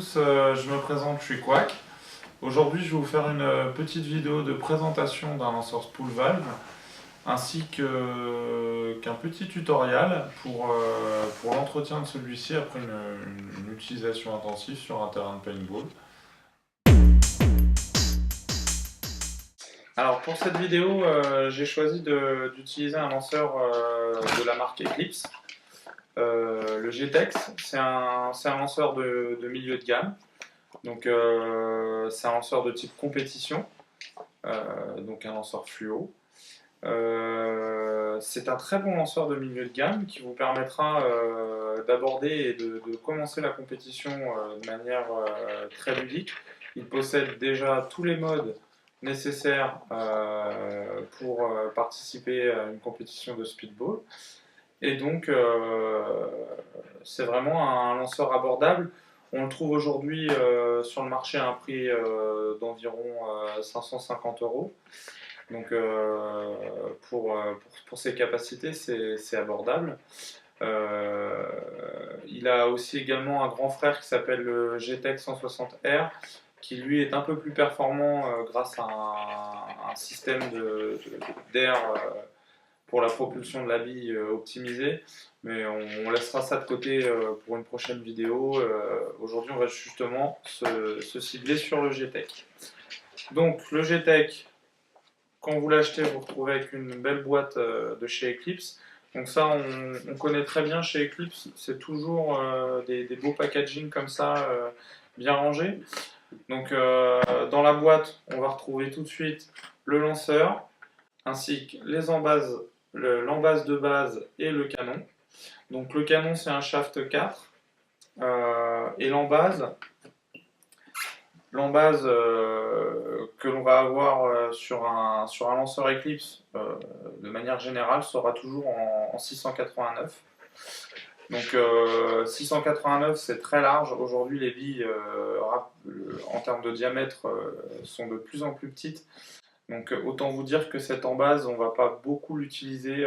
tous, je me présente, je suis Quack. Aujourd'hui, je vais vous faire une petite vidéo de présentation d'un lanceur spool valve ainsi qu'un petit tutoriel pour l'entretien de celui-ci après une utilisation intensive sur un terrain de paintball. Alors pour cette vidéo, j'ai choisi d'utiliser un lanceur de la marque Eclipse. Le GTEx, c'est un lanceur de milieu de gamme. Donc c'est un lanceur de type compétition, donc un lanceur fluo. C'est un très bon lanceur de milieu de gamme qui vous permettra d'aborder et de commencer la compétition de manière très ludique. Il possède déjà tous les modes nécessaires pour participer à une compétition de speedball. Et donc c'est vraiment un lanceur abordable. On le trouve aujourd'hui sur le marché à un prix d'environ 550 €. Donc pour ses capacités, c'est abordable. Il a aussi également un grand frère qui s'appelle le GTEx 160R, qui lui est un peu plus performant grâce à un système d'air pour la propulsion de la bille optimisée. Mais on laissera ça de côté pour une prochaine vidéo. Aujourd'hui, on va justement se cibler sur le GTEC. Donc, le GTEC, quand vous l'achetez, vous retrouvez avec une belle boîte de chez Eclipse. Donc ça, on connaît très bien chez Eclipse. C'est toujours des beaux packaging comme ça, bien rangés. Donc, dans la boîte, on va retrouver tout de suite le lanceur, ainsi que les embase, l'embase de base et le canon. Donc le canon, c'est un shaft 4 et l'embase que l'on va avoir sur un lanceur Eclipse de manière générale sera toujours en 689. Donc 689, c'est très large. Aujourd'hui, les billes en termes de diamètre sont de plus en plus petites. Donc autant vous dire que cette embase, on ne va pas beaucoup l'utiliser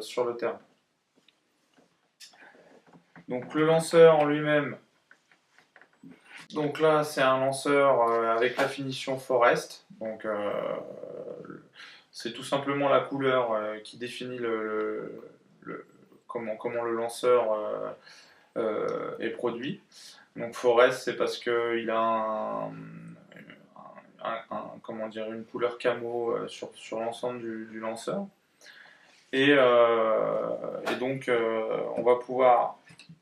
sur le terrain. Donc le lanceur en lui-même, donc là c'est un lanceur avec la finition Forest. Donc c'est tout simplement la couleur qui définit comment le lanceur est produit. Donc Forest, c'est parce qu'il a une couleur camo sur l'ensemble du lanceur. Et donc on va pouvoir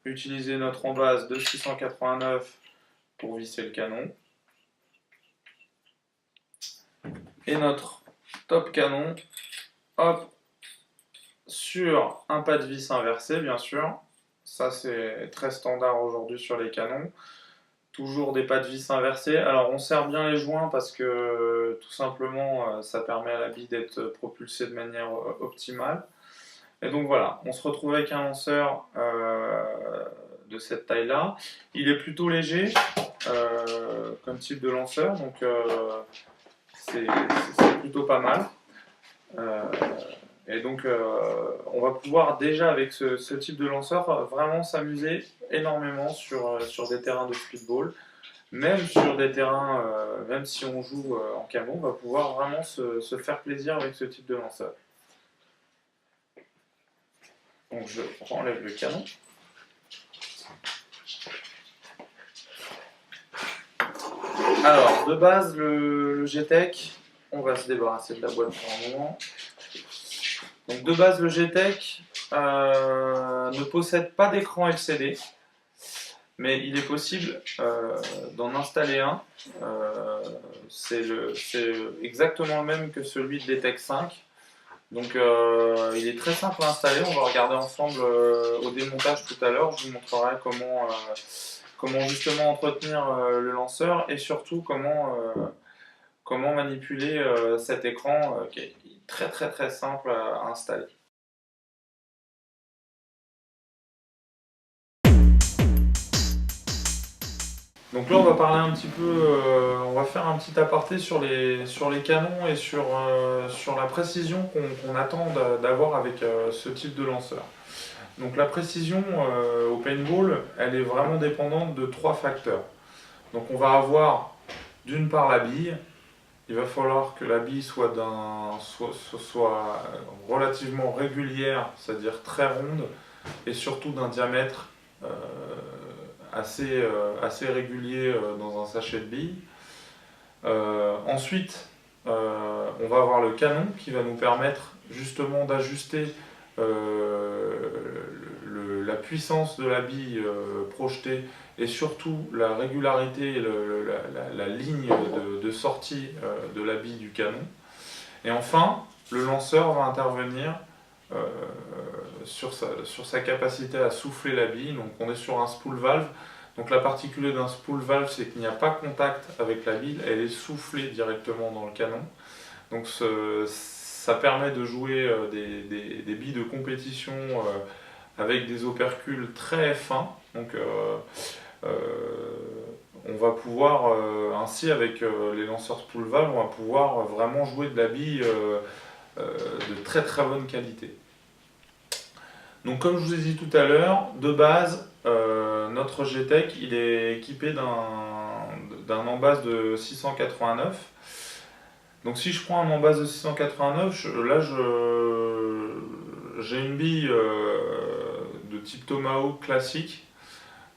utiliser notre embase de 689 pour visser le canon. Et notre top canon, hop, sur un pas de vis inversé, bien sûr. Ça, c'est très standard aujourd'hui sur les canons. Toujours des pas de vis inversés. Alors, on serre bien les joints parce que tout simplement, ça permet à la bille d'être propulsée de manière optimale. Et donc voilà, on se retrouve avec un lanceur de cette taille-là. Il est plutôt léger comme type de lanceur, donc c'est plutôt pas mal. Et donc on va pouvoir déjà avec ce type de lanceur vraiment s'amuser énormément sur des terrains de speedball. Même sur des terrains, même si on joue en camo, on va pouvoir vraiment se faire plaisir avec ce type de lanceur. Donc je enlève le canon. Alors, de base, le GTEC, on va se débarrasser de la boîte pour un moment. Donc de base, le GTEC ne possède pas d'écran LCD, mais il est possible d'en installer un. C'est exactement le même que celui de l'ETEC 5. Donc il est très simple à installer, on va regarder ensemble au démontage tout à l'heure, je vous montrerai comment justement entretenir le lanceur et surtout comment manipuler cet écran qui est très simple à installer. Donc là on va parler un petit peu, on va faire un petit aparté sur les canons et sur la précision qu'on attend d'avoir avec ce type de lanceur. Donc la précision au paintball, elle est vraiment dépendante de trois facteurs. Donc on va avoir d'une part la bille. Il va falloir que la bille soit relativement régulière, c'est-à-dire très ronde, et surtout d'un diamètre euh, assez régulier dans un sachet de billes. Ensuite, on va avoir le canon qui va nous permettre justement d'ajuster la puissance de la bille projetée et surtout la régularité et la ligne de sortie de la bille du canon. Et enfin, le lanceur va intervenir euh, sur sa capacité à souffler la bille. Donc on est sur un spool valve. Donc la particularité d'un spool valve, c'est qu'il n'y a pas contact avec la bille, elle est soufflée directement dans le canon. Donc ça permet de jouer des billes de compétition avec des opercules très fins. Donc euh, on va pouvoir ainsi avec les lanceurs spool valve, on va pouvoir vraiment jouer de la bille de très très bonne qualité. Donc comme je vous ai dit tout à l'heure, de base, notre GTEC il est équipé d'un embase de 689. Donc si je prends un embase de 689, j'ai une bille de type Tomahawk classique.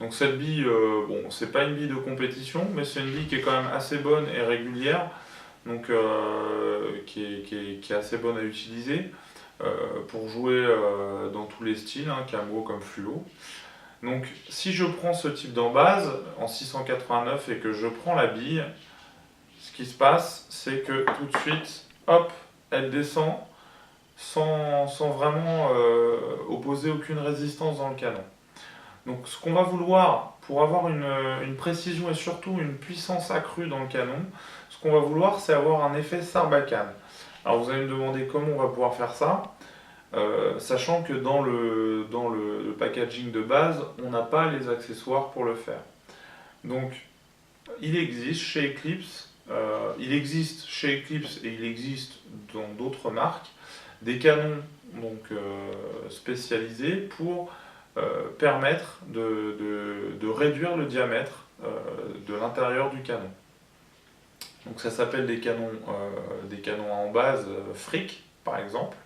Donc cette bille, bon, c'est pas une bille de compétition, mais c'est une bille qui est quand même assez bonne et régulière, donc qui est assez bonne à utiliser pour jouer dans tous les styles, hein, camo comme fluo. Donc si je prends ce type d'embase en 689 et que je prends la bille, ce qui se passe, c'est que tout de suite, hop, elle descend sans vraiment opposer aucune résistance dans le canon. Donc ce qu'on va vouloir pour avoir une précision et surtout une puissance accrue dans le canon, ce qu'on va vouloir c'est avoir un effet Sarbacane. Alors vous allez me demander comment on va pouvoir faire ça, sachant que dans le packaging de base, on n'a pas les accessoires pour le faire. Donc il existe chez Eclipse, et il existe dans d'autres marques, des canons donc, spécialisés pour permettre de réduire le diamètre de l'intérieur du canon. Donc ça s'appelle des canons en base fric par exemple.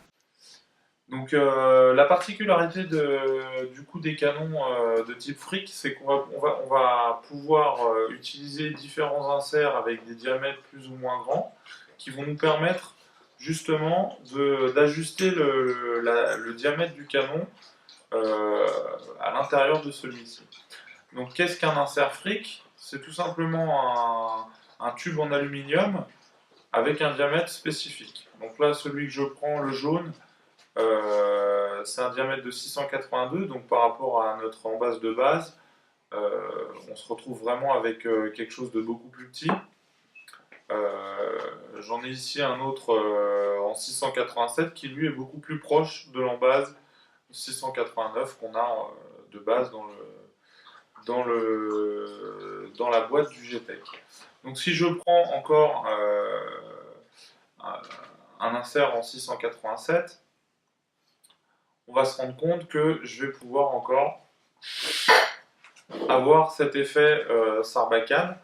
Donc la particularité du coup des canons de type fric, c'est qu'on va pouvoir utiliser différents inserts avec des diamètres plus ou moins grands qui vont nous permettre justement d'ajuster le diamètre du canon à l'intérieur de celui-ci. Donc qu'est-ce qu'un insert fric? C'est tout simplement un tube en aluminium avec un diamètre spécifique. Donc là, celui que je prends, le jaune, c'est un diamètre de 682, donc par rapport à notre embase de base, on se retrouve vraiment avec quelque chose de beaucoup plus petit. J'en ai ici un autre en 687 qui lui est beaucoup plus proche de l'embase 689 qu'on a de base dans la boîte du GTEC. Donc si je prends encore un insert en 687, on va se rendre compte que je vais pouvoir encore avoir cet effet Sarbacane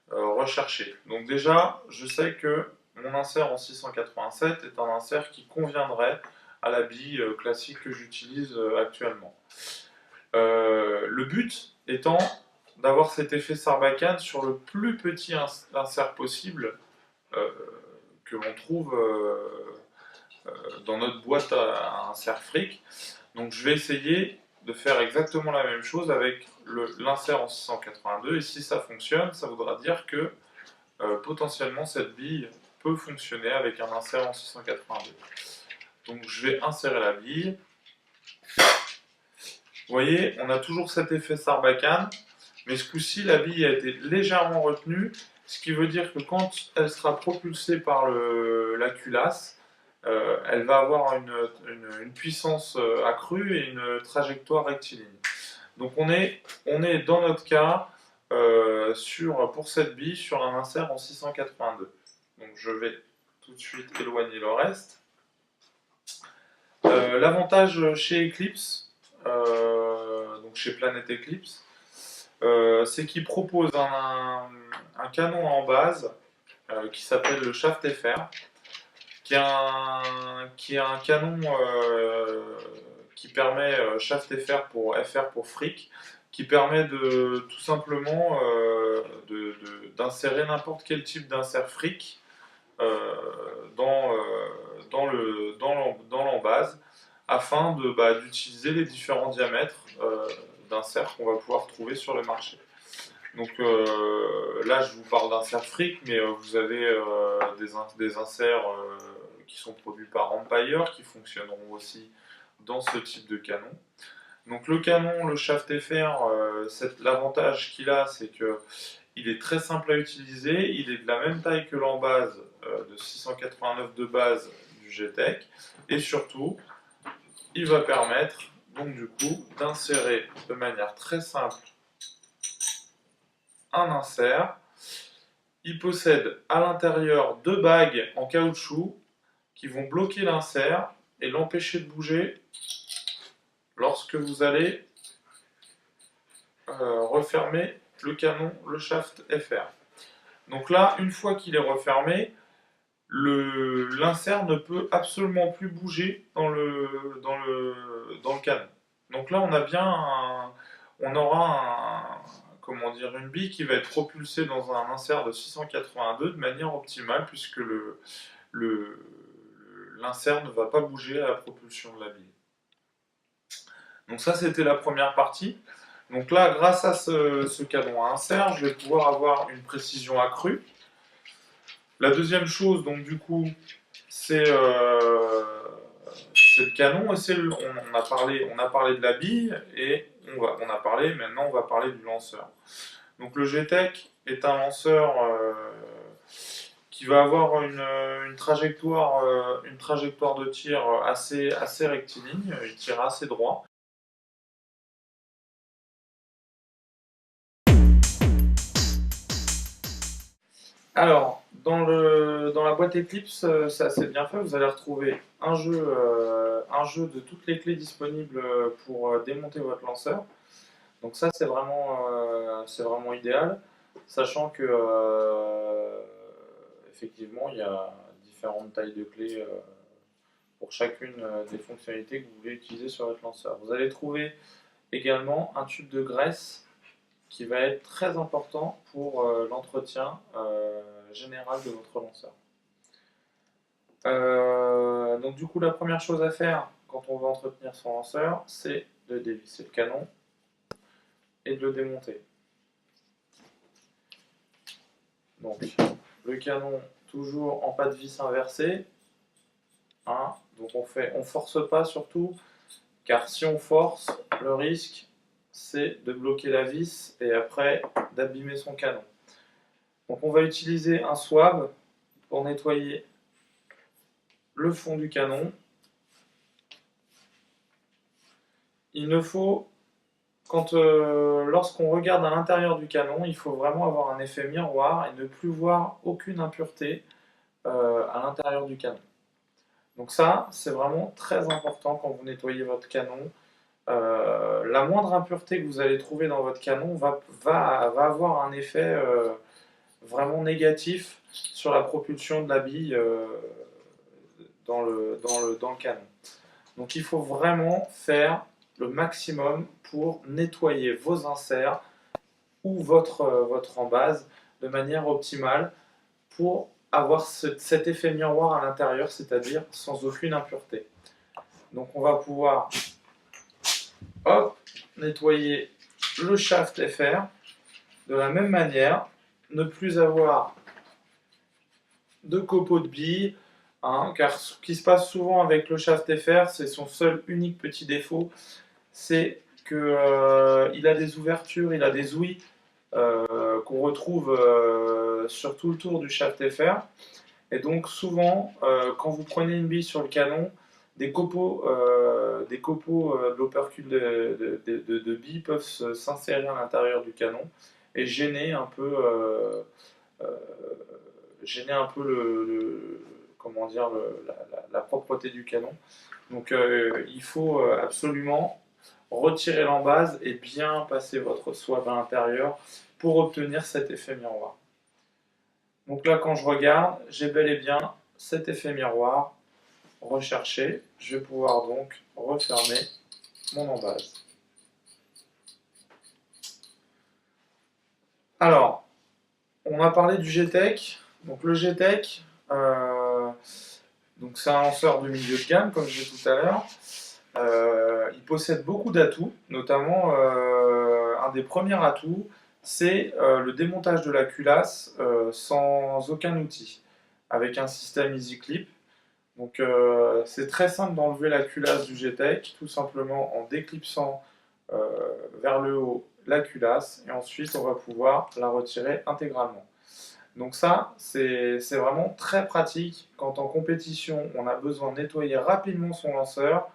recherché. Donc déjà, je sais que mon insert en 687 est un insert qui conviendrait à la bille classique que j'utilise actuellement. Le but étant d'avoir cet effet Sarbacane sur le plus petit insert possible que l'on trouve dans notre boîte à insert fric. Donc je vais essayer de faire exactement la même chose avec l'insert en 682 et si ça fonctionne, ça voudra dire que potentiellement cette bille peut fonctionner avec un insert en 682. Donc je vais insérer la bille. Vous voyez, on a toujours cet effet Sarbacane, mais ce coup-ci, la bille a été légèrement retenue, ce qui veut dire que quand elle sera propulsée par la culasse, elle va avoir une puissance accrue et une trajectoire rectiligne. Donc on est dans notre cas, pour cette bille, sur un insert en 682. Donc je vais tout de suite éloigner le reste. L'avantage chez Eclipse, donc chez Planet Eclipse, c'est qu'il propose un canon en base qui s'appelle le Shaft FR, qui est un canon qui permet Shaft FR pour fric, qui permet de tout simplement d'insérer n'importe quel type d'insert fric euh, dans l'embase afin d'utiliser les différents diamètres d'insert qu'on va pouvoir trouver sur le marché. Donc là, je vous parle d'insert fric, mais vous avez des inserts qui sont produits par Empire, qui fonctionneront aussi dans ce type de canon. Donc le canon, le Shaft FR, l'avantage qu'il a, c'est que il est très simple à utiliser, il est de la même taille que l'embase de 689 de base du GTEC, et surtout, il va permettre donc du coup d'insérer de manière très simple un insert. Il possède à l'intérieur deux bagues en caoutchouc qui vont bloquer l'insert et l'empêcher de bouger lorsque vous allez refermer le canon, le Shaft FR. Donc là, une fois qu'il est refermé, l'insert ne peut absolument plus bouger dans le canon. Donc là, on aura comment dire, une bille qui va être propulsée dans un insert de 682 de manière optimale puisque l'insert ne va pas bouger à la propulsion de la bille. Donc ça, c'était la première partie. Donc là, grâce à ce canon à insert, je vais pouvoir avoir une précision accrue. La deuxième chose, donc du coup, c'est le canon. Et on a parlé de la bille et maintenant on va parler du lanceur. Donc le GTEC est un lanceur qui va avoir une trajectoire de tir assez rectiligne, il tire assez droit. Alors, dans la boîte Eclipse, c'est assez bien fait. Vous allez retrouver un jeu de toutes les clés disponibles pour démonter votre lanceur. Donc ça, c'est vraiment idéal, sachant que effectivement, il y a différentes tailles de clés pour chacune des fonctionnalités que vous voulez utiliser sur votre lanceur. Vous allez trouver également un tube de graisse qui va être très important pour l'entretien général de votre lanceur. Donc du coup, la première chose à faire quand on veut entretenir son lanceur, c'est de dévisser le canon et de le démonter. Donc le canon toujours en pas de vis inversée. Hein, donc on force pas surtout, car si on force, le risque c'est de bloquer la vis et après d'abîmer son canon. Donc on va utiliser un swab pour nettoyer le fond du canon. Il ne faut, lorsqu'on regarde à l'intérieur du canon, il faut vraiment avoir un effet miroir et ne plus voir aucune impureté à l'intérieur du canon. Donc ça, c'est vraiment très important quand vous nettoyez votre canon. La moindre impureté que vous allez trouver dans votre canon va avoir un effet vraiment négatif sur la propulsion de la bille dans le canon. Donc il faut vraiment faire le maximum pour nettoyer vos inserts ou votre embase de manière optimale pour avoir cet effet miroir à l'intérieur, c'est-à-dire sans aucune impureté. Donc on va pouvoir nettoyer le Shaft FR de la même manière, ne plus avoir de copeaux de billes, hein, car ce qui se passe souvent avec le Shaft FR, c'est son seul unique petit défaut, c'est qu'il a des ouvertures, il a des ouïes qu'on retrouve sur tout le tour du Shaft FR. Et donc souvent, quand vous prenez une bille sur le canon, des copeaux de l'opercule de billes peuvent s'insérer à l'intérieur du canon et gêner un peu, comment dire, la propreté du canon. Donc il faut absolument retirer l'embase et bien passer votre swab à l'intérieur pour obtenir cet effet miroir. Donc là, quand je regarde, j'ai bel et bien cet effet miroir recherché. Je vais pouvoir donc refermer mon embase. Alors, on a parlé du GTEC. Donc le GTEC, c'est un lanceur de milieu de gamme, comme je disais tout à l'heure. Il possède beaucoup d'atouts, notamment un des premiers atouts, c'est le démontage de la culasse sans aucun outil, avec un système EasyClip. Donc c'est très simple d'enlever la culasse du GTEC, tout simplement en déclipsant vers le haut la culasse, et ensuite on va pouvoir la retirer intégralement. Donc ça, c'est vraiment très pratique quand en compétition on a besoin de nettoyer rapidement son lanceur.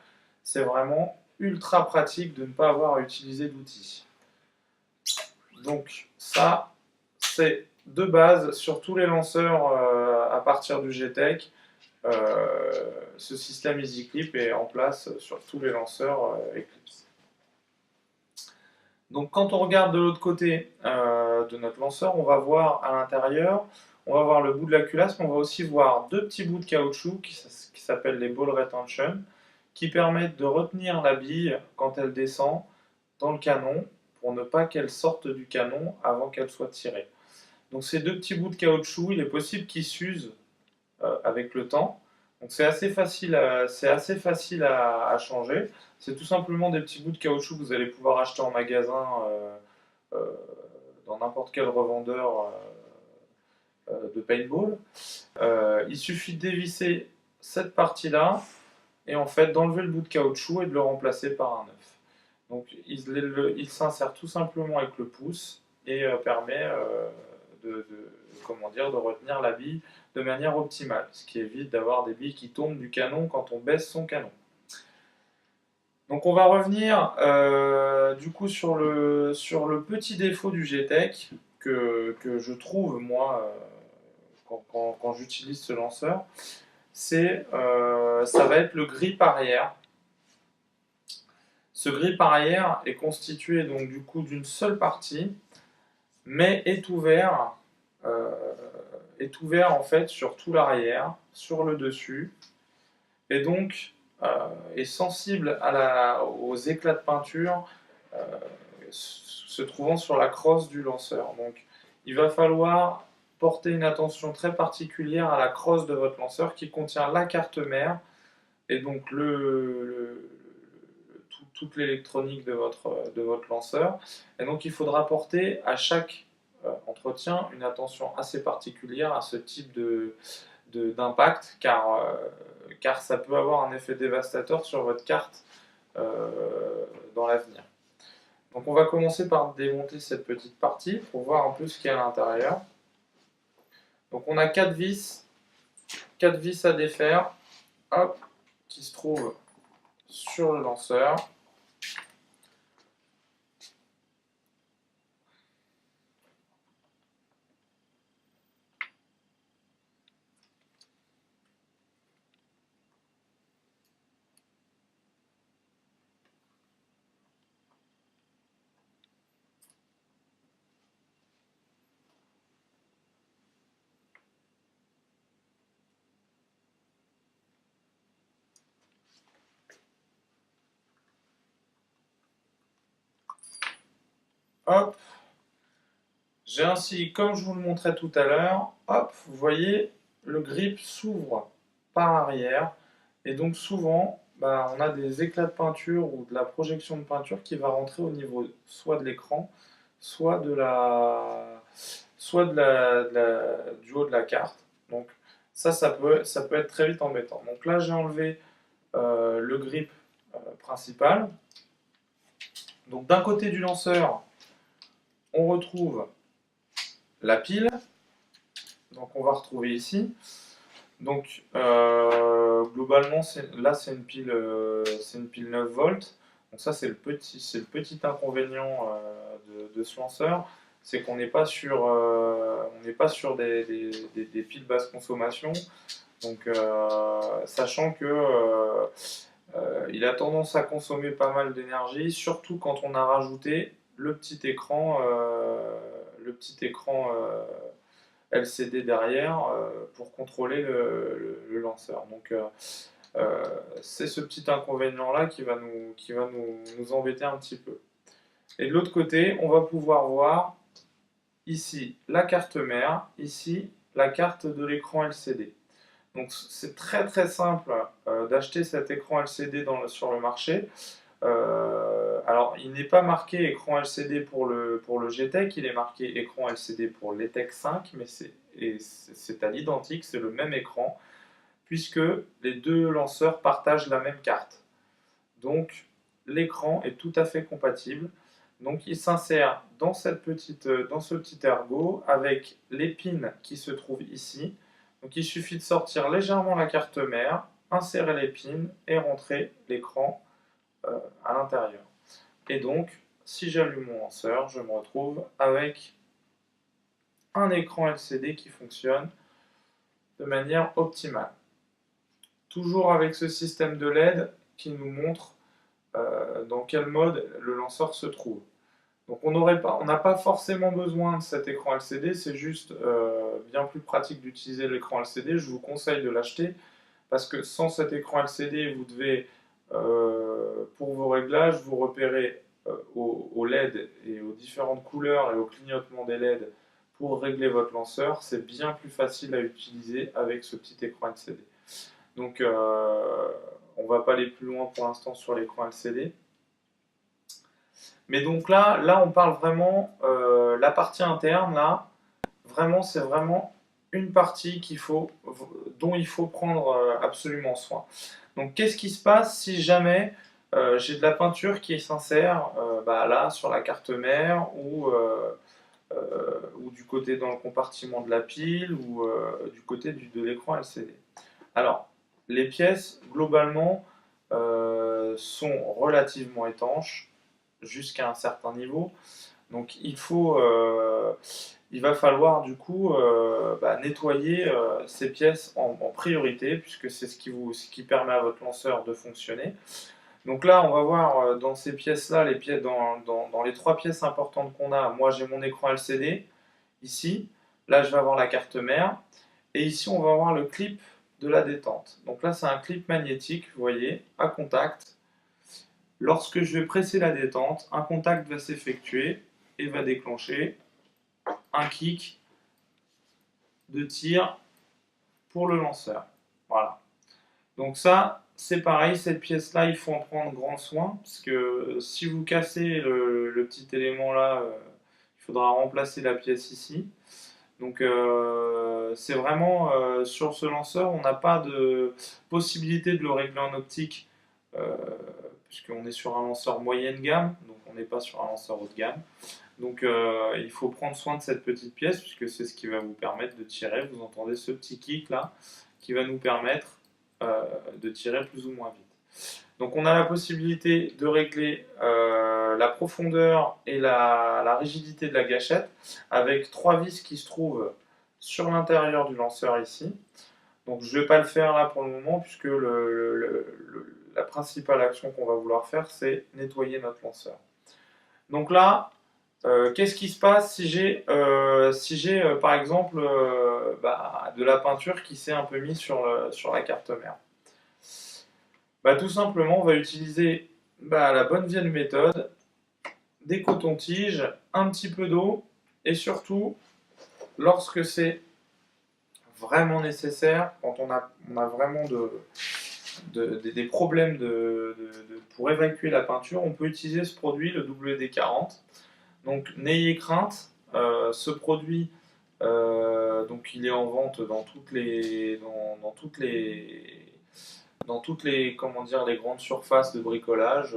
C'est vraiment ultra pratique de ne pas avoir à utiliser d'outils. Donc ça, c'est de base sur tous les lanceurs à partir du GTEC. Ce système EasyClip est en place sur tous les lanceurs Eclipse. Donc quand on regarde de l'autre côté de notre lanceur, on va voir à l'intérieur, on va voir le bout de la culasse, mais on va aussi voir deux petits bouts de caoutchouc qui s'appellent les ball retention, qui permettent de retenir la bille quand elle descend dans le canon pour ne pas qu'elle sorte du canon avant qu'elle soit tirée. Donc ces deux petits bouts de caoutchouc, il est possible qu'ils s'usent avec le temps. Donc c'est assez facile à changer. C'est tout simplement des petits bouts de caoutchouc que vous allez pouvoir acheter en magasin dans n'importe quel revendeur de paintball. Il suffit de dévisser cette partie-là et en fait d'enlever le bout de caoutchouc et de le remplacer par un œuf. Donc il s'insère tout simplement avec le pouce et permet de retenir la bille de manière optimale, ce qui évite d'avoir des billes qui tombent du canon quand on baisse son canon. Donc on va revenir du coup sur le petit défaut du GTEC que je trouve moi quand j'utilise ce lanceur, ça va être le grip arrière. Ce grip arrière est constitué donc du coup d'une seule partie, mais est ouvert en fait sur tout l'arrière, sur le dessus, et donc est sensible aux éclats de peinture se trouvant sur la crosse du lanceur. Donc il va falloir porter une attention très particulière à la crosse de votre lanceur qui contient la carte mère et donc toute l'électronique de votre lanceur. Et donc il faudra porter à chaque entretien une attention assez particulière à ce type d'impact car ça peut avoir un effet dévastateur sur votre carte dans l'avenir. Donc on va commencer par démonter cette petite partie pour voir un peu ce qu'il y a à l'intérieur. Donc on a 4 vis à défaire, hop, qui se trouvent sur le lanceur. Hop, j'ai ainsi, comme je vous le montrais tout à l'heure, hop, vous voyez, le grip s'ouvre par l'arrière, et donc souvent, on a des éclats de peinture ou de la projection de peinture qui va rentrer au niveau soit de l'écran, soit du haut de la carte. Donc ça peut être très vite embêtant. Donc là, j'ai enlevé le grip principal. Donc d'un côté du lanceur, on retrouve la pile, donc on va retrouver ici. Donc globalement, là c'est une pile 9 volts. Donc ça c'est le petit inconvénient de ce lanceur, c'est qu'on n'est pas sur des piles basse consommation. Donc sachant que Il a tendance à consommer pas mal d'énergie, surtout quand on a rajouté le petit écran LCD derrière pour contrôler le lanceur. Donc c'est ce petit inconvénient-là qui va nous embêter un petit peu. Et de l'autre côté, on va pouvoir voir ici la carte mère, ici la carte de l'écran LCD. Donc c'est très très simple d'acheter cet écran LCD sur le marché. Alors il n'est pas marqué écran LCD pour le GTEC, il est marqué écran LCD pour l'ETEC 5, mais c'est à l'identique, c'est le même écran, puisque les deux lanceurs partagent la même carte. Donc l'écran est tout à fait compatible. Donc il s'insère dans ce petit ergot avec les pins qui se trouvent ici. Donc il suffit de sortir légèrement la carte mère, insérer les pins et rentrer l'écran à l'intérieur. Et donc, si j'allume mon lanceur, je me retrouve avec un écran LCD qui fonctionne de manière optimale. Toujours avec ce système de LED qui nous montre dans quel mode le lanceur se trouve. Donc on n'a pas forcément besoin de cet écran LCD, c'est juste bien plus pratique d'utiliser l'écran LCD. Je vous conseille de l'acheter parce que sans cet écran LCD, vous devez, pour vos réglages, vous repérer au LED et aux différentes couleurs et au clignotement des LED pour régler votre lanceur. C'est bien plus facile à utiliser avec ce petit écran LCD. Donc on ne va pas aller plus loin pour l'instant sur l'écran LCD. Mais donc là on parle vraiment, la partie interne, là, vraiment, c'est vraiment une partie dont il faut prendre absolument soin. Donc qu'est-ce qui se passe si jamais j'ai de la peinture qui s'insère là sur la carte mère ou du côté dans le compartiment de la pile ou du côté de l'écran LCD. Alors, les pièces, globalement, sont relativement étanches jusqu'à un certain niveau. Donc il va falloir du coup nettoyer ces pièces en priorité, puisque c'est ce qui permet à votre lanceur de fonctionner. Donc là, on va voir dans ces pièces-là, dans les trois pièces importantes qu'on a. Moi, j'ai mon écran LCD ici. Là, je vais avoir la carte mère. Et ici, on va avoir le clip de la détente. Donc là, c'est un clip magnétique, vous voyez, à contact. Lorsque je vais presser la détente, un contact va s'effectuer et va déclencher un kick de tir pour le lanceur. Voilà. Donc ça, c'est pareil, cette pièce-là, il faut en prendre grand soin, parce que si vous cassez le petit élément là, il faudra remplacer la pièce ici. Donc c'est vraiment, sur ce lanceur, on n'a pas de possibilité de le régler en optique, puisqu'on est sur un lanceur moyenne gamme, donc on n'est pas sur un lanceur haut de gamme. Donc il faut prendre soin de cette petite pièce, puisque c'est ce qui va vous permettre de tirer. Vous entendez ce petit kick là, qui va nous permettre de tirer plus ou moins vite. Donc on a la possibilité de régler la profondeur et la rigidité de la gâchette avec trois vis qui se trouvent sur l'intérieur du lanceur ici. Donc je ne vais pas le faire là pour le moment, puisque la principale action qu'on va vouloir faire, c'est nettoyer notre lanceur. Donc là, qu'est-ce qui se passe si j'ai par exemple de la peinture qui s'est un peu mise sur la carte mère? Tout simplement, on va utiliser la bonne vieille méthode, des cotons-tiges, un petit peu d'eau, et surtout, lorsque c'est vraiment nécessaire, quand on a vraiment des problèmes pour évacuer la peinture, on peut utiliser ce produit, le WD-40. Donc n'ayez crainte, ce produit, donc il est en vente dans toutes les comment dire, les grandes surfaces de bricolage,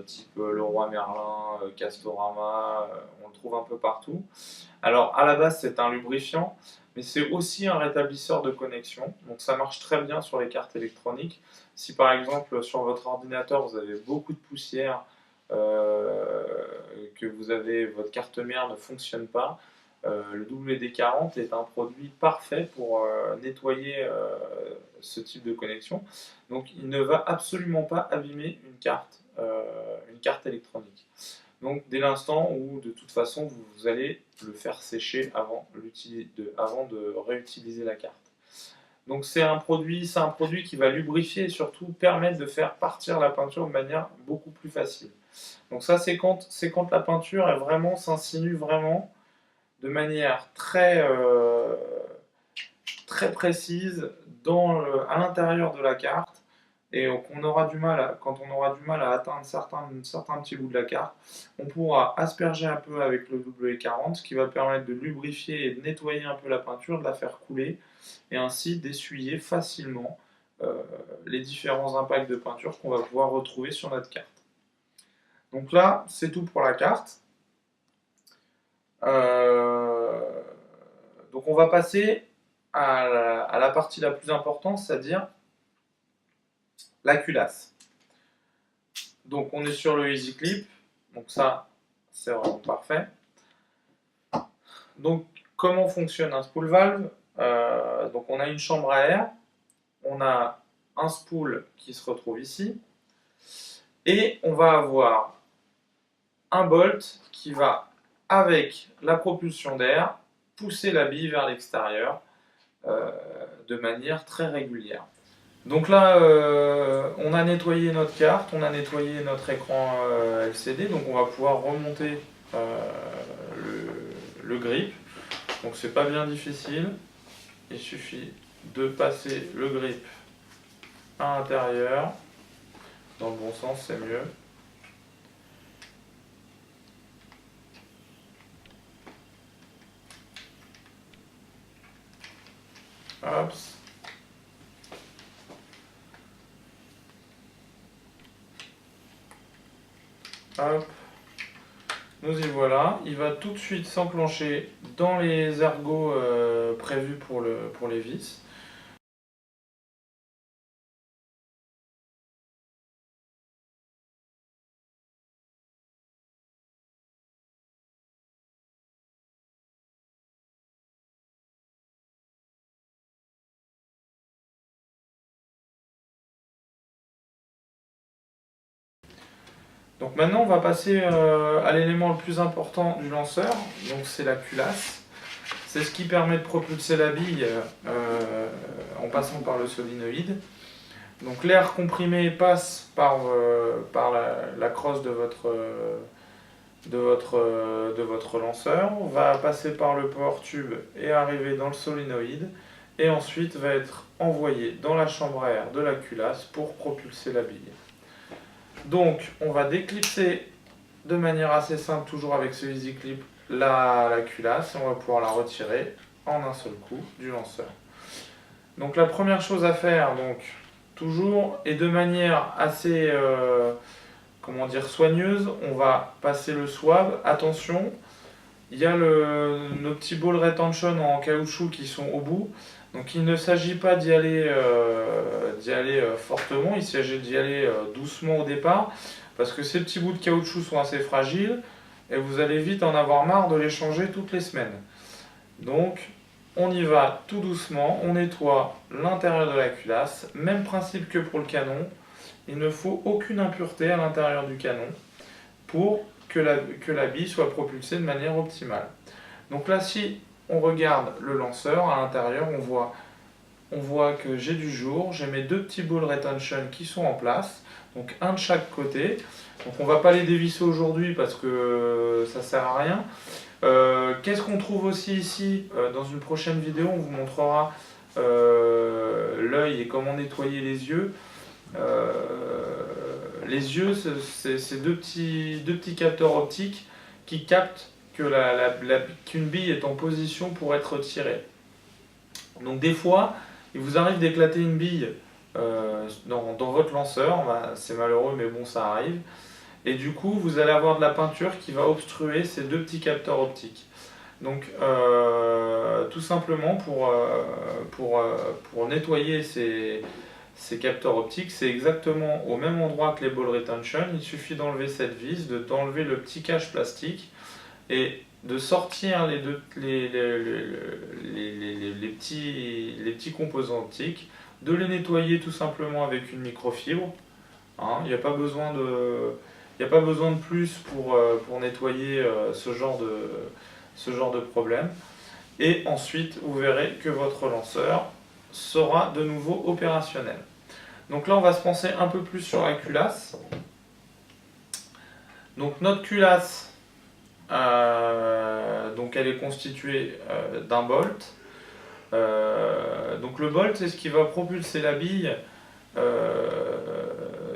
type Leroy Merlin, Castorama, on le trouve un peu partout. Alors à la base c'est un lubrifiant, mais c'est aussi un rétablisseur de connexion, donc ça marche très bien sur les cartes électroniques. Si par exemple sur votre ordinateur vous avez beaucoup de poussière, que votre carte mère ne fonctionne pas, le WD-40 est un produit parfait pour nettoyer ce type de connexion. Donc il ne va absolument pas abîmer une carte électronique. Donc dès l'instant où de toute façon vous allez le faire sécher avant de réutiliser la carte. Donc c'est un produit qui va lubrifier et surtout permettre de faire partir la peinture de manière beaucoup plus facile. Donc ça c'est quand la peinture s'insinue vraiment de manière très précise à l'intérieur de la carte et qu'on aura du mal quand on aura du mal à atteindre certains petits bouts de la carte, on pourra asperger un peu avec le W40, ce qui va permettre de lubrifier et de nettoyer un peu la peinture, de la faire couler et ainsi d'essuyer facilement les différents impacts de peinture qu'on va pouvoir retrouver sur notre carte. Donc là, c'est tout pour la carte. Donc on va passer à la partie la plus importante, c'est-à-dire la culasse. Donc on est sur le Easy Clip, donc ça c'est vraiment parfait. Donc comment fonctionne un spool valve? Donc on a une chambre à air, on a un spool qui se retrouve ici, et on va avoir un bolt qui va, avec la propulsion d'air, pousser la bille vers l'extérieur de manière très régulière. Donc là, on a nettoyé notre carte, on a nettoyé notre écran LCD, donc on va pouvoir remonter le grip. Donc c'est pas bien difficile, il suffit de passer le grip à l'intérieur, dans le bon sens c'est mieux. Hop. Hop. Nous y voilà. Il va tout de suite s'enclencher dans les ergots prévus pour les vis. Donc maintenant on va passer à l'élément le plus important du lanceur, donc c'est la culasse. C'est ce qui permet de propulser la bille en passant par le solénoïde. Donc l'air comprimé passe par la crosse de votre lanceur, va passer par le power tube et arriver dans le solénoïde, et ensuite va être envoyé dans la chambre à air de la culasse pour propulser la bille. Donc on va déclipser de manière assez simple, toujours avec ce Easy Clip, la culasse, et on va pouvoir la retirer en un seul coup du lanceur. Donc la première chose à faire, donc toujours et de manière assez soigneuse, on va passer le swab. Attention, il y a nos petits ball retention en caoutchouc qui sont au bout. Donc il ne s'agit pas d'y aller fortement, il s'agit d'y aller doucement au départ, parce que ces petits bouts de caoutchouc sont assez fragiles, et vous allez vite en avoir marre de les changer toutes les semaines. Donc on y va tout doucement, on nettoie l'intérieur de la culasse, même principe que pour le canon, il ne faut aucune impureté à l'intérieur du canon pour que la bille soit propulsée de manière optimale. Donc là, si on regarde le lanceur à l'intérieur, on voit que j'ai du jour, j'ai mes deux petits ball retention qui sont en place, donc un de chaque côté. Donc on ne va pas les dévisser aujourd'hui parce que ça ne sert à rien. Qu'est-ce qu'on trouve aussi ici? Dans une prochaine vidéo, on vous montrera l'œil et comment nettoyer les yeux. Les yeux, c'est deux petits capteurs optiques qui captent qu'une bille est en position pour être tirée. Donc des fois, il vous arrive d'éclater une bille dans votre lanceur, c'est malheureux mais bon ça arrive, et du coup vous allez avoir de la peinture qui va obstruer ces deux petits capteurs optiques. Donc tout simplement pour nettoyer ces capteurs optiques, c'est exactement au même endroit que les ball retention, il suffit d'enlever cette vis, d'enlever le petit cache plastique, et de sortir les petits composants optiques, de les nettoyer tout simplement avec une microfibre. Hein. Il n'y a pas besoin de plus pour nettoyer ce genre de problème. Et ensuite, vous verrez que votre lanceur sera de nouveau opérationnel. Donc là, on va se pencher un peu plus sur la culasse. Donc notre culasse, donc elle est constituée d'un bolt. Donc le bolt, c'est ce qui va propulser la bille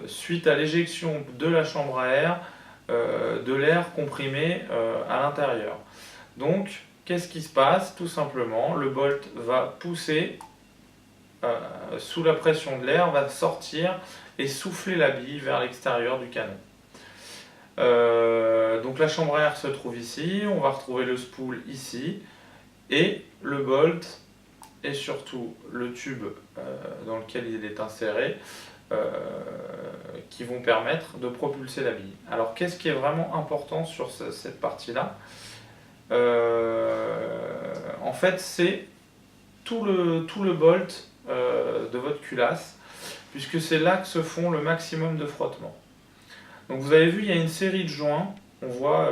suite à l'éjection de la chambre à air, de l'air comprimé à l'intérieur. Donc, qu'est-ce qui se passe? Tout simplement, le bolt va pousser sous la pression de l'air, va sortir et souffler la bille vers l'extérieur du canon. Donc la chambre à air se trouve ici, on va retrouver le spool ici, et le bolt et surtout le tube dans lequel il est inséré qui vont permettre de propulser la bille. Alors qu'est-ce qui est vraiment important sur cette partie-là? En fait, c'est tout le bolt de votre culasse, puisque c'est là que se font le maximum de frottements. Donc vous avez vu, il y a une série de joints, on voit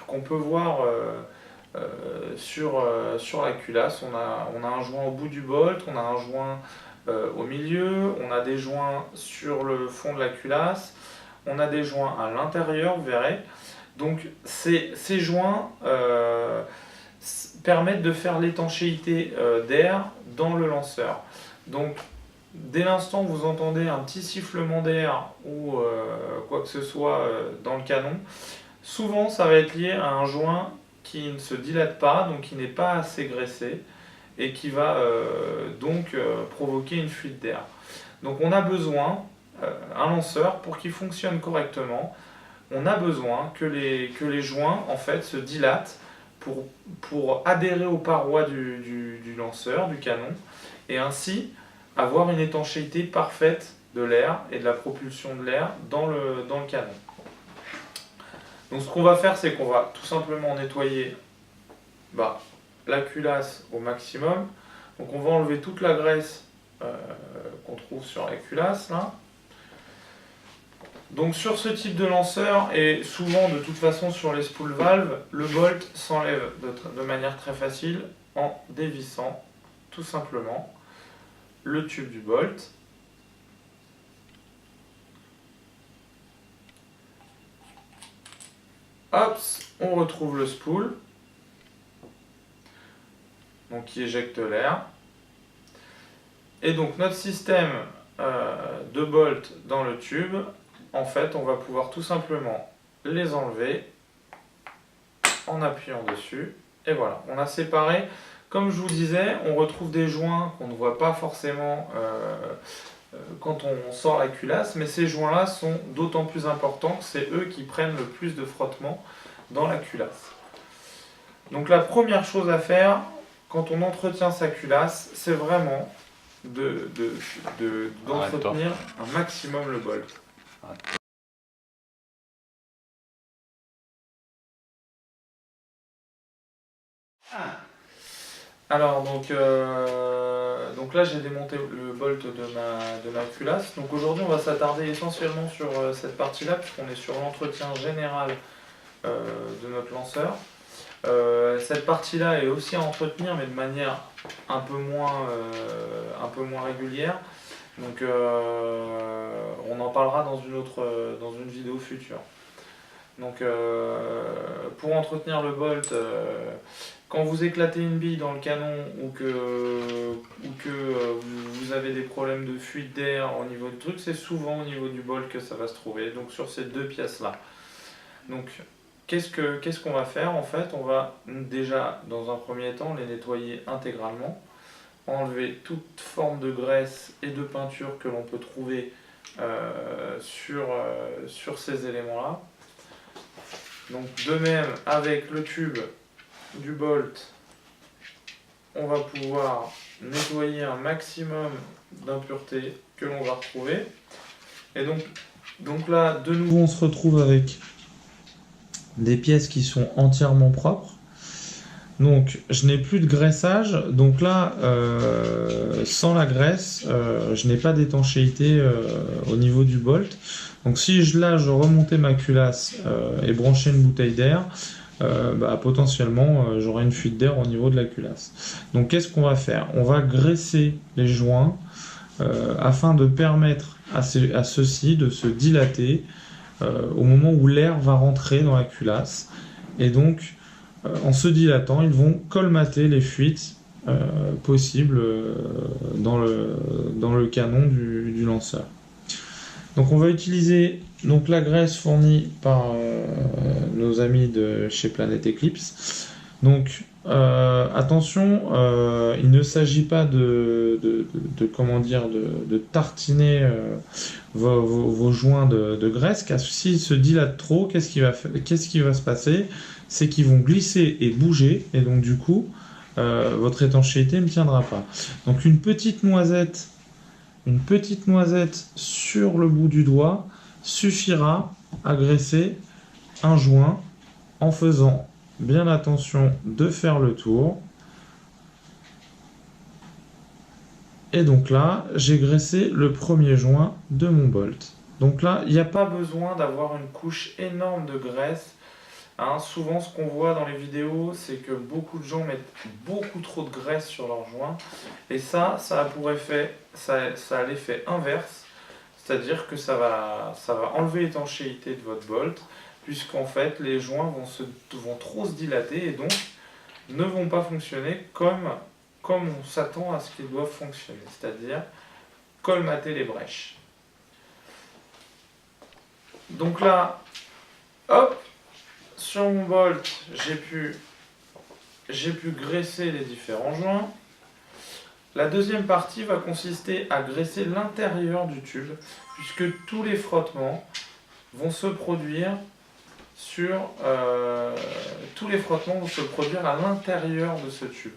qu'on peut voir sur la culasse. On a un joint au bout du bolt, on a un joint au milieu, on a des joints sur le fond de la culasse, on a des joints à l'intérieur, vous verrez. Donc ces joints permettent de faire l'étanchéité d'air dans le lanceur. Donc dès l'instant où vous entendez un petit sifflement d'air ou quoi que ce soit dans le canon, souvent ça va être lié à un joint qui ne se dilate pas, donc qui n'est pas assez graissé, et qui va donc provoquer une fuite d'air. Donc on a besoin, un lanceur, pour qu'il fonctionne correctement, on a besoin que les joints en fait se dilatent pour adhérer aux parois du lanceur, du canon, et ainsi avoir une étanchéité parfaite de l'air et de la propulsion de l'air dans le canon. Donc ce qu'on va faire, c'est qu'on va tout simplement nettoyer la culasse au maximum. Donc on va enlever toute la graisse qu'on trouve sur la culasse là. Donc sur ce type de lanceur, et souvent de toute façon sur les spool valves, le bolt s'enlève de manière très facile en dévissant tout simplement le tube du bolt. Hop, on retrouve le spool, donc qui éjecte l'air. Et donc notre système de bolt dans le tube, en fait, on va pouvoir tout simplement les enlever en appuyant dessus. Et voilà, on a séparé. Comme je vous disais, on retrouve des joints qu'on ne voit pas forcément quand on sort la culasse, mais ces joints-là sont d'autant plus importants que c'est eux qui prennent le plus de frottement dans la culasse. Donc la première chose à faire quand on entretient sa culasse, c'est vraiment d'entretenir un maximum le bolt. Alors donc là j'ai démonté le bolt de ma culasse. Donc aujourd'hui on va s'attarder essentiellement sur cette partie-là puisqu'on est sur l'entretien général de notre lanceur. Cette partie-là est aussi à entretenir mais de manière un peu moins régulière. Donc on en parlera dans une vidéo future. Donc pour entretenir le bolt, quand vous éclatez une bille dans le canon ou que vous avez des problèmes de fuite d'air au niveau du truc, c'est souvent au niveau du bolt que ça va se trouver, donc sur ces deux pièces-là. Donc qu'est-ce qu'on va faire en fait? On va déjà dans un premier temps les nettoyer intégralement, enlever toute forme de graisse et de peinture que l'on peut trouver sur ces éléments-là. Donc de même avec le tube du bolt, on va pouvoir nettoyer un maximum d'impuretés que l'on va retrouver. Et donc là, de nouveau, on se retrouve avec des pièces qui sont entièrement propres. Donc je n'ai plus de graissage, donc là sans la graisse je n'ai pas d'étanchéité au niveau du bolt. Donc si je remontais ma culasse et branchais une bouteille d'air, potentiellement j'aurais une fuite d'air au niveau de la culasse. Donc qu'est-ce qu'on va faire? On va graisser les joints afin de permettre à ceux-ci de se dilater au moment où l'air va rentrer dans la culasse. Et donc en se dilatant, ils vont colmater les fuites possibles dans le canon du lanceur. Donc on va utiliser la graisse fournie par nos amis de chez Planet Eclipse. Donc attention, il ne s'agit pas de tartiner vos joints de graisse, car s'ils se dilatent trop, qu'est-ce qui va se passer? C'est qu'ils vont glisser et bouger, et donc du coup, votre étanchéité ne tiendra pas. Donc une petite noisette sur le bout du doigt suffira à graisser un joint en faisant bien attention de faire le tour. Et donc là, j'ai graissé le premier joint de mon bolt. Donc là, il n'y a pas besoin d'avoir une couche énorme de graisse. Souvent, ce qu'on voit dans les vidéos, c'est que beaucoup de gens mettent beaucoup trop de graisse sur leurs joints. Et ça a pour effet, ça a l'effet inverse. C'est-à-dire que ça va enlever l'étanchéité de votre bolt, puisqu'en fait, les joints vont trop se dilater et donc ne vont pas fonctionner comme on s'attend à ce qu'ils doivent fonctionner. C'est-à-dire colmater les brèches. Donc là, hop! Sur mon bolt, j'ai pu graisser les différents joints. La deuxième partie va consister à graisser l'intérieur du tube, puisque tous les frottements vont se produire à l'intérieur de ce tube.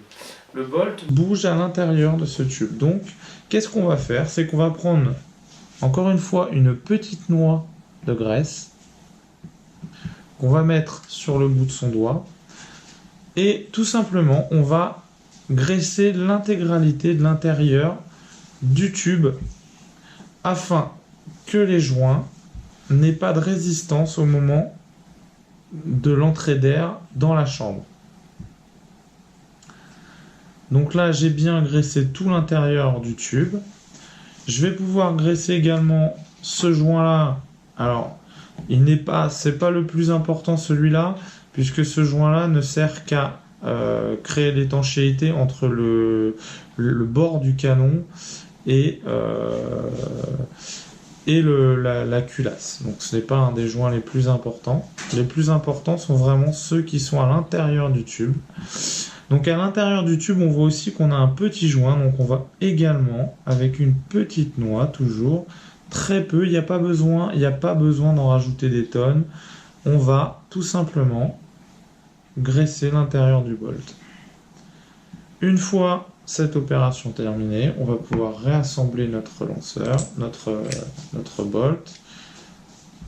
Le bolt bouge à l'intérieur de ce tube. Donc, qu'est-ce qu'on va faire? C'est qu'on va prendre, encore une fois, une petite noix de graisse qu'on va mettre sur le bout de son doigt et tout simplement on va graisser l'intégralité de l'intérieur du tube afin que les joints n'aient pas de résistance au moment de l'entrée d'air dans la chambre. Donc là j'ai bien graissé tout l'intérieur du tube. Je vais pouvoir graisser également ce joint là. Alors c'est pas le plus important celui-là, puisque ce joint-là ne sert qu'à créer l'étanchéité entre le bord du canon et la culasse. Donc ce n'est pas un des joints les plus importants. Les plus importants sont vraiment ceux qui sont à l'intérieur du tube. Donc à l'intérieur du tube, on voit aussi qu'on a un petit joint, donc on va également, avec une petite noix toujours, très peu, il n'y a pas besoin d'en rajouter des tonnes. On va tout simplement graisser l'intérieur du bolt. Une fois cette opération terminée, on va pouvoir réassembler notre lanceur, notre bolt,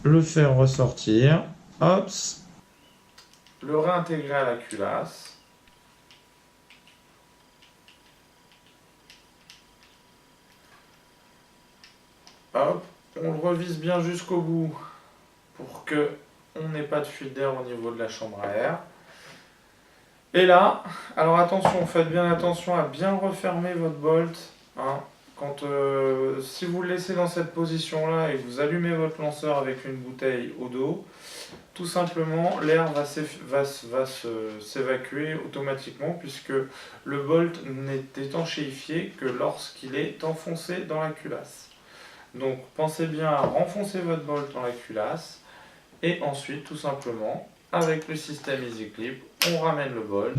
le faire ressortir, hop, le réintégrer à la culasse. Hop, on le revise bien jusqu'au bout pour que on n'ait pas de fuite d'air au niveau de la chambre à air. Et là, alors attention, faites bien attention à bien refermer votre bolt. Si vous le laissez dans cette position-là et que vous allumez votre lanceur avec une bouteille au dos, tout simplement, l'air va s'évacuer automatiquement puisque le bolt n'est étanchéifié que lorsqu'il est enfoncé dans la culasse. Donc pensez bien à renfoncer votre bolt dans la culasse et ensuite tout simplement avec le système Easy Clip on ramène le bolt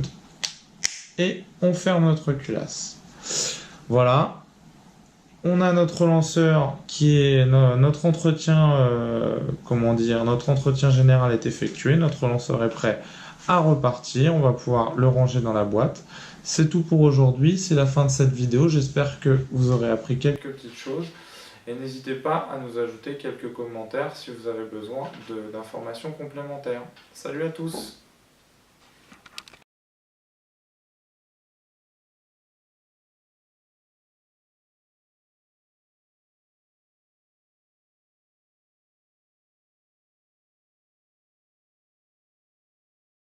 et on ferme notre culasse. Voilà, on a notre lanceur qui est notre entretien général est effectué, notre lanceur est prêt à repartir, on va pouvoir le ranger dans la boîte. C'est tout pour aujourd'hui, c'est la fin de cette vidéo, j'espère que vous aurez appris quelques petites choses. Et n'hésitez pas à nous ajouter quelques commentaires si vous avez besoin d'informations complémentaires. Salut à tous!